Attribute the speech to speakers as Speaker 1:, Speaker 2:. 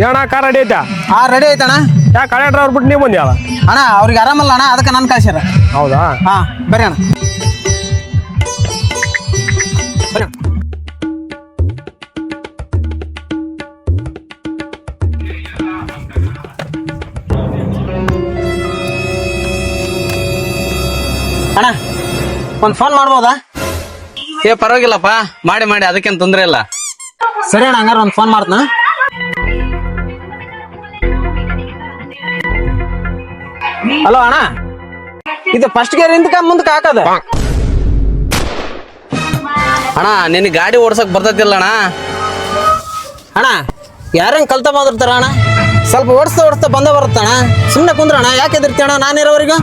Speaker 1: ಏನ car ready ಐತಾ?
Speaker 2: ಹಾ ರೆಡಿ ಐತಣ್ಣ.
Speaker 1: ಯಾಕೆ ಹಳೆ ಡ್ರೈವರ್ ಬಿಟ್ಟು ನೀವು ಬಂದ್ಯಾವ?
Speaker 2: ಅಣ್ಣ ಅವ್ರಿಗೆ ಆರಾಮಲ್ಲ ಅಣ್ಣ, ಅದಕ್ಕೆ ನಾನು ಕಳ್ಸ್ಯಾರ.
Speaker 1: ಹೌದಾ?
Speaker 2: ಹಾ ಬರ್ರಿ ಅಣ್ಣ. ಬರ್ರಿ ಅಣ್ಣ. ಅಣ್ಣ ಒಂದು ಫೋನ್ ಮಾಡ್ಬೋದಾ?
Speaker 3: ಪರವಾಗಿಲ್ಲಪ್ಪ, ಮಾಡಿ ಮಾಡಿ, ಅದಕ್ಕೇನು ತೊಂದರೆ ಇಲ್ಲ.
Speaker 2: ಸರಿ ಅಣ್ಣ, ಹಂಗಾರೆ ಒಂದು ಫೋನ್ ಮಾಡ್ತನ. ಹಲೋ ಅಣ್ಣ, ಇದು ಫಸ್ಟ್ ಗೇರ್ ಹಿಂದಕ ಮುಂದಕ್ಕೆ ಹಾಕದ.
Speaker 3: ಅಣ್ಣ ನಿನಗೆ ಗಾಡಿ ಓಡ್ಸಕ್ ಬರ್ತೈತಿಲ್ಲ ಅಣ್ಣ?
Speaker 2: ಅಣ್ಣ ಯಾರಂಗೆ ಕಲ್ತ ಬಂದಿರ್ತಾರ ಅಣ್ಣ, ಸ್ವಲ್ಪ ಓಡಿಸ್ತಾ ಬಂದ ಬರುತ್ತಣ್ಣ. ಸುಮ್ಮನೆ ಕುಂದ್ರಣ್ಣ, ಯಾಕೆ ಎದಿರ್ತಿ ಅಣ್ಣ ನಾನಿರೋವರೆಗೂ?